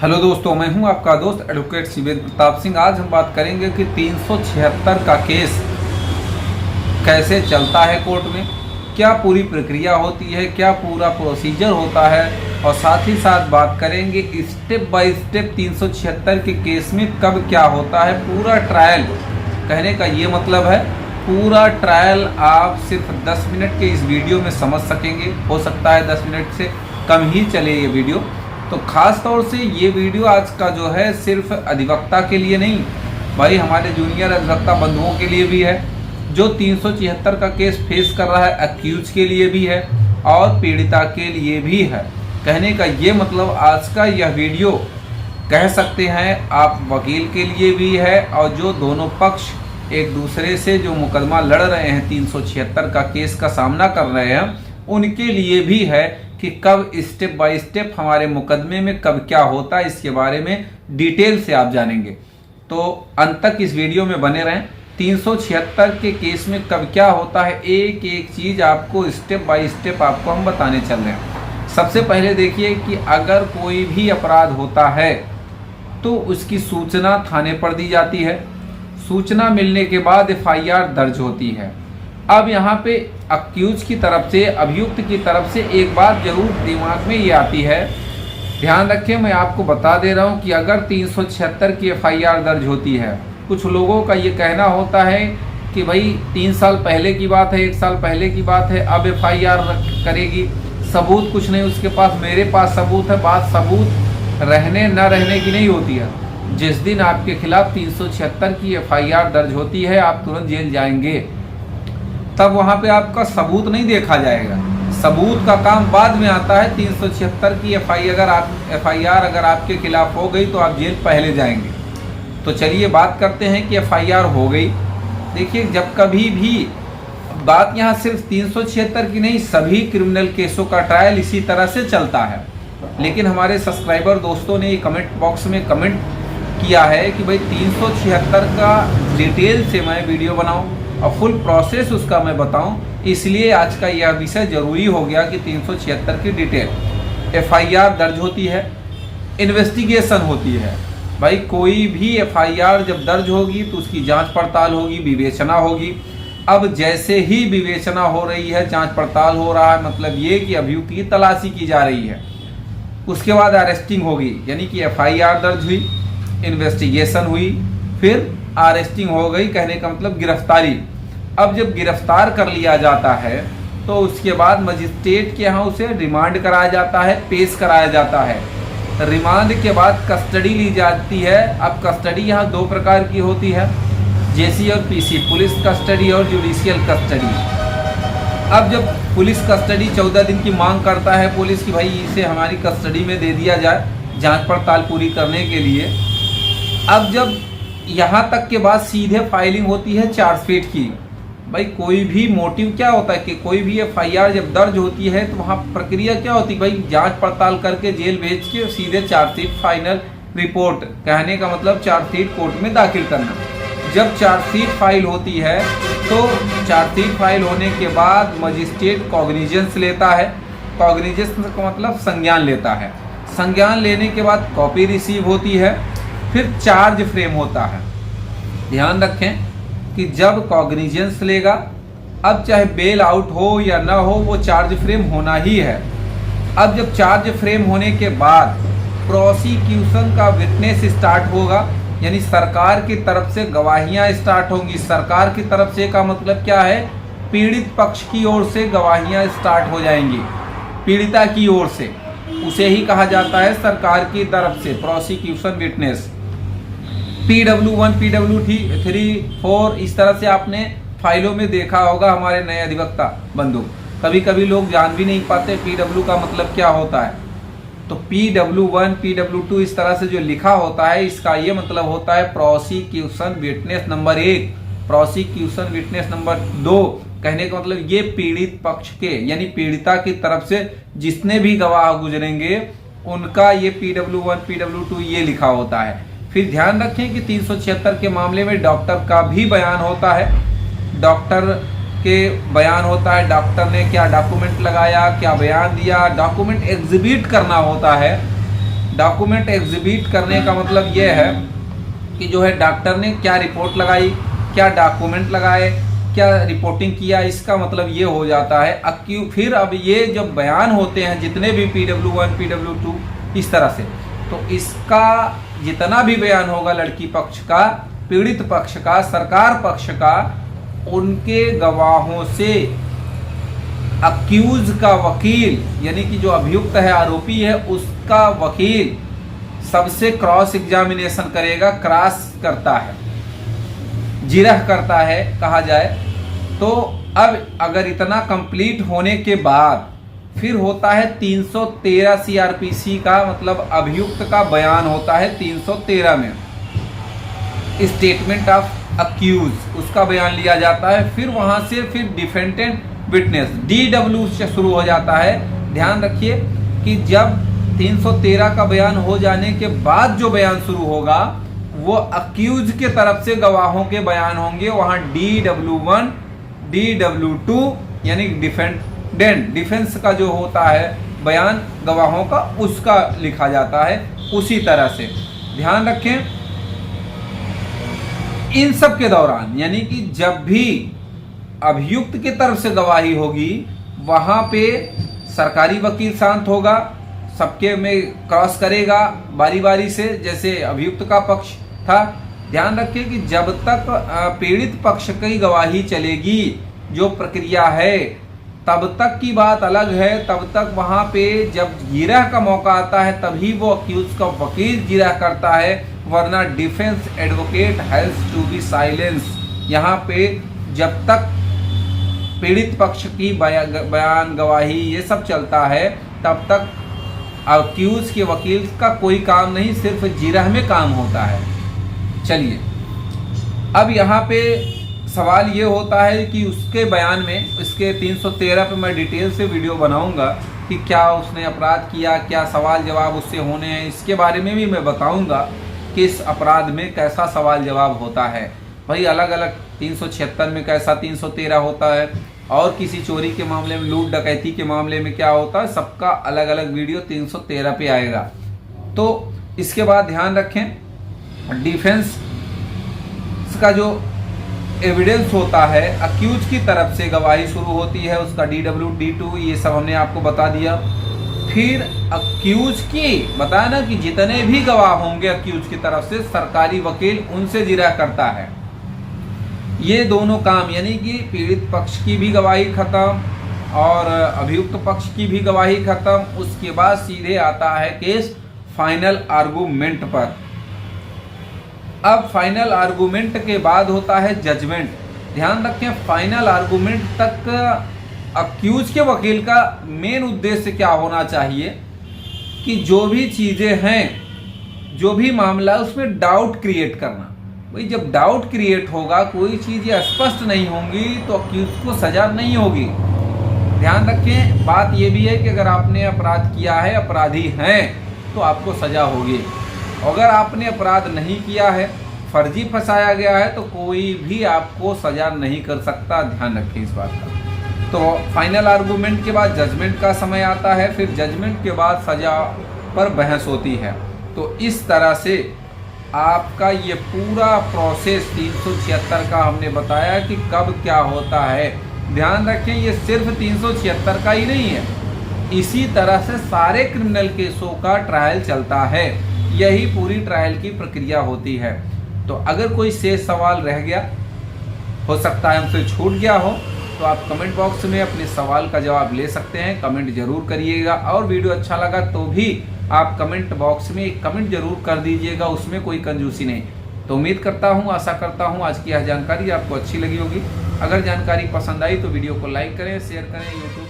Hello दोस्तों, मैं हूं आपका दोस्त एडवोकेट शिवेंद्र प्रताप सिंह। आज हम बात करेंगे कि 376 का केस कैसे चलता है कोर्ट में, क्या पूरी प्रक्रिया होती है, क्या पूरा प्रोसीजर होता है, और साथ ही साथ बात करेंगे स्टेप बाय स्टेप 376 के केस में कब क्या होता है। पूरा ट्रायल, कहने का ये मतलब है पूरा ट्रायल आप सिर्फ 10 मिनट के इस वीडियो में समझ सकेंगे। हो सकता है 10 मिनट से कम ही चले ये वीडियो। तो ख़ास तौर से ये वीडियो आज का जो है सिर्फ अधिवक्ता के लिए नहीं भाई, हमारे जूनियर अधिवक्ता बंधुओं के लिए भी है, जो 376 का केस फेस कर रहा है, अक्यूज के लिए भी है और पीड़िता के लिए भी है। कहने का ये मतलब आज का यह वीडियो कह सकते हैं आप वकील के लिए भी है, और जो दोनों पक्ष एक दूसरे से जो मुकदमा लड़ रहे हैं 376 का केस का सामना कर रहे हैं, उनके लिए भी है कि कब स्टेप बाय स्टेप हमारे मुकदमे में कब क्या होता है, इसके बारे में डिटेल से आप जानेंगे। तो अंत तक इस वीडियो में बने रहें। 376 के केस में कब क्या होता है, एक एक चीज़ आपको स्टेप बाय स्टेप आपको हम बताने चल रहे हैं। सबसे पहले देखिए कि अगर कोई भी अपराध होता है तो उसकी सूचना थाने पर दी जाती है। सूचना मिलने के बाद FIR दर्ज होती है। अब यहाँ पे अक्यूज की तरफ से, अभियुक्त की तरफ से एक बात जरूर दिमाग में ये आती है, ध्यान रखें, मैं आपको बता दे रहा हूँ कि अगर 376 की FIR दर्ज होती है, कुछ लोगों का ये कहना होता है कि भाई 3 साल पहले की बात है, 1 साल पहले की बात है, अब FIR करेगी, सबूत कुछ नहीं उसके पास। मेरे पास सबूत है। बात सबूत रहने न रहने की नहीं होती है। जिस दिन आपके खिलाफ 376 की FIR दर्ज होती है, आप तुरंत जेल जाएंगे, तब वहाँ पे आपका सबूत नहीं देखा जाएगा। सबूत का काम बाद में आता है। 376 की FIR अगर आपके खिलाफ हो गई तो आप जेल पहले जाएंगे। तो चलिए बात करते हैं कि FIR हो गई। देखिए, जब कभी भी बात यहाँ सिर्फ 376 की नहीं, सभी क्रिमिनल केसों का ट्रायल इसी तरह से चलता है। लेकिन हमारे सब्सक्राइबर दोस्तों ने कमेंट बॉक्स में कमेंट किया है कि भाई 376 का डिटेल से मैं वीडियो बनाऊं और फुल प्रोसेस उसका मैं बताऊं, इसलिए आज का यह विषय जरूरी हो गया कि 376 की डिटेल। FIR दर्ज होती है, इन्वेस्टिगेशन होती है। भाई कोई भी FIR जब दर्ज होगी तो उसकी जांच पड़ताल होगी, विवेचना होगी। अब जैसे ही विवेचना हो रही है, जांच पड़ताल हो रहा है, मतलब ये कि अभियुक्त की तलाशी की जा रही है। उसके बाद अरेस्टिंग होगी, यानी कि FIR दर्ज हुई, इन्वेस्टिगेशन हुई, फिर अरेस्टिंग हो गई, कहने का मतलब गिरफ्तारी। अब जब गिरफ्तार कर लिया जाता है तो उसके बाद मजिस्ट्रेट के यहाँ उसे रिमांड कराया जाता है, पेश कराया जाता है। रिमांड के बाद कस्टडी ली जाती है। अब कस्टडी यहाँ 2 प्रकार की होती है, JC और PC, पुलिस कस्टडी और जुडिशियल कस्टडी। अब जब पुलिस कस्टडी 14 दिन की मांग करता है पुलिस की भाई इसे हमारी कस्टडी में दे दिया जाए जांच पड़ताल पूरी करने के लिए। अब जब यहाँ तक के बाद सीधे फाइलिंग होती है चार्जशीट की। भाई कोई भी मोटिव क्या होता है कि कोई भी FIR जब दर्ज होती है तो वहाँ प्रक्रिया क्या होती है, भाई जांच पड़ताल करके जेल भेज के सीधे चार्जशीट, फाइनल रिपोर्ट, कहने का मतलब चार्जशीट कोर्ट में दाखिल करना। जब चार्जशीट फाइल होती है तो चार्जशीट फाइल होने के बाद मजिस्ट्रेट कॉग्निजेंस लेता है। कॉग्निजेंस का मतलब संज्ञान लेता है। संज्ञान लेने के बाद कॉपी रिसीव होती है, फिर चार्ज फ्रेम होता है। ध्यान रखें कि जब कॉग्निजेंस लेगा, अब चाहे बेल आउट हो या ना हो, वो चार्ज फ्रेम होना ही है। अब जब चार्ज फ्रेम होने के बाद प्रोसिक्यूशन का विटनेस स्टार्ट होगा, यानी सरकार की तरफ से गवाहियां स्टार्ट होंगी। सरकार की तरफ से का मतलब क्या है, पीड़ित पक्ष की ओर से गवाहियां स्टार्ट हो जाएंगी, पीड़िता की ओर से, उसे ही कहा जाता है सरकार की तरफ से प्रोसिक्यूशन विटनेस। PW1, PW3, 4 इस तरह से आपने फाइलों में देखा होगा हमारे नए अधिवक्ता बंधु। कभी कभी लोग जान भी नहीं पाते PW का मतलब क्या होता है। तो PW1, PW2 इस तरह से जो लिखा होता है, इसका ये मतलब होता है prosecution witness number 1, prosecution witness number 2। कहने का मतलब ये पीड़ित पक्ष के, यानी पीड़िता की तरफ से जितने भी गवाह गुजरेंगे उनका ये PW1, PW2 ये लिखा होता है। फिर ध्यान रखें कि 376 के मामले में डॉक्टर का भी बयान होता है। डॉक्टर के बयान होता है, डॉक्टर ने क्या डॉक्यूमेंट लगाया, क्या बयान दिया, डॉक्यूमेंट एग्जिबिट करना होता है। डॉक्यूमेंट एग्जिबिट करने का मतलब ये है कि जो है डॉक्टर ने क्या रिपोर्ट लगाई, क्या डॉक्यूमेंट लगाए, क्या रिपोर्टिंग किया, इसका मतलब ये हो जाता है फिर अब ये जब बयान होते हैं जितने भी PW1 PW2 इस तरह से, तो इसका जितना भी बयान होगा लड़की पक्ष का, पीड़ित पक्ष का, सरकार पक्ष का, उनके गवाहों से अक्यूज का वकील यानी कि जो अभियुक्त है, आरोपी है, उसका वकील सबसे क्रॉस एग्जामिनेशन करेगा, क्रॉस करता है, जिरह करता है कहा जाए। तो अब अगर इतना कंप्लीट होने के बाद फिर होता है 313 CRPC का, मतलब अभियुक्त का बयान होता है 313 में, स्टेटमेंट ऑफ अक्यूज, उसका बयान लिया जाता है। फिर वहां से फिर डिफेंडेंट विटनेस DW से शुरू हो जाता है। ध्यान रखिए कि जब 313 का बयान हो जाने के बाद जो बयान शुरू होगा वो अक्यूज के तरफ से गवाहों के बयान होंगे। वहां DW1 DW2 यानी डिफेंस का जो होता है बयान गवाहों का, उसका लिखा जाता है उसी तरह से। ध्यान रखें इन सब के दौरान, यानी कि जब भी अभियुक्त की तरफ से गवाही होगी वहां पे सरकारी वकील शांत होगा, सबके में क्रॉस करेगा बारी बारी से, जैसे अभियुक्त का पक्ष था। ध्यान रखिए कि जब तक पीड़ित पक्ष की गवाही चलेगी, जो प्रक्रिया है, तब तक की बात अलग है। तब तक वहां पे जब जिरह का मौका आता है तभी वो अक्यूज का वकील जिरह करता है, वरना defence advocate has to be silence. यहाँ पे जब तक पीड़ित पक्ष की बयान गवाही ये सब चलता है तब तक अक्यूज के वकील का कोई काम नहीं, सिर्फ जिरह में काम होता है। चलिए अब यहाँ पे सवाल ये होता है कि उसके बयान में, इसके 313 पे मैं डिटेल से वीडियो बनाऊंगा कि क्या उसने अपराध किया, क्या सवाल जवाब उससे होने हैं, इसके बारे में भी मैं बताऊंगा कि इस अपराध में कैसा सवाल जवाब होता है। भाई अलग अलग 376 में कैसा 313 होता है, और किसी चोरी के मामले में, लूट डकैती के मामले में क्या होता है, सबका अलग अलग वीडियो 313 पे आएगा। तो इसके बाद ध्यान रखें डिफेंस का जो एविडेंस होता है, अक्यूज की तरफ से गवाही शुरू होती है, उसका DW D2 ये सब हमने आपको बता दिया। फिर अक्यूज की बताया ना कि जितने भी गवाह होंगे अक्यूज की तरफ से, सरकारी वकील उनसे जिरह करता है। ये दोनों काम, यानी कि पीड़ित पक्ष की भी गवाही खत्म और अभियुक्त पक्ष की भी गवाही खत्म। उसके बाद सीधे आता है केस फाइनल आर्गूमेंट पर। अब फाइनल आर्गूमेंट के बाद होता है जजमेंट। ध्यान रखें फाइनल आर्गूमेंट तक अक्यूज के वकील का मेन उद्देश्य क्या होना चाहिए कि जो भी चीज़ें हैं, जो भी मामला, उसमें डाउट क्रिएट करना। भाई जब डाउट क्रिएट होगा, कोई चीज़ें स्पष्ट नहीं होंगी तो अक्यूज को सजा नहीं होगी। ध्यान रखें बात यह भी है कि अगर आपने अपराध किया है, अपराधी हैं, तो आपको सजा होगी। अगर आपने अपराध नहीं किया है, फर्जी फंसाया गया है, तो कोई भी आपको सजा नहीं कर सकता। ध्यान रखें इस बात का। तो फाइनल आर्गूमेंट के बाद जजमेंट का समय आता है, फिर जजमेंट के बाद सजा पर बहस होती है। तो इस तरह से आपका ये पूरा प्रोसेस 376 का हमने बताया कि कब क्या होता है। ध्यान रखें ये सिर्फ 376 का ही नहीं है, इसी तरह से सारे क्रिमिनल केसों का ट्रायल चलता है। यही पूरी ट्रायल की प्रक्रिया होती है। तो अगर कोई शेष सवाल रह गया, हो सकता है हमसे छूट गया हो, तो आप कमेंट बॉक्स में अपने सवाल का जवाब ले सकते हैं। कमेंट जरूर करिएगा, और वीडियो अच्छा लगा तो भी आप कमेंट बॉक्स में एक कमेंट जरूर कर दीजिएगा, उसमें कोई कंजूसी नहीं। तो उम्मीद करता हूँ, आशा करता हूँ आज की यह जानकारी आपको अच्छी लगी होगी। अगर जानकारी पसंद आई तो वीडियो को लाइक करें, शेयर करें। यूट्यूब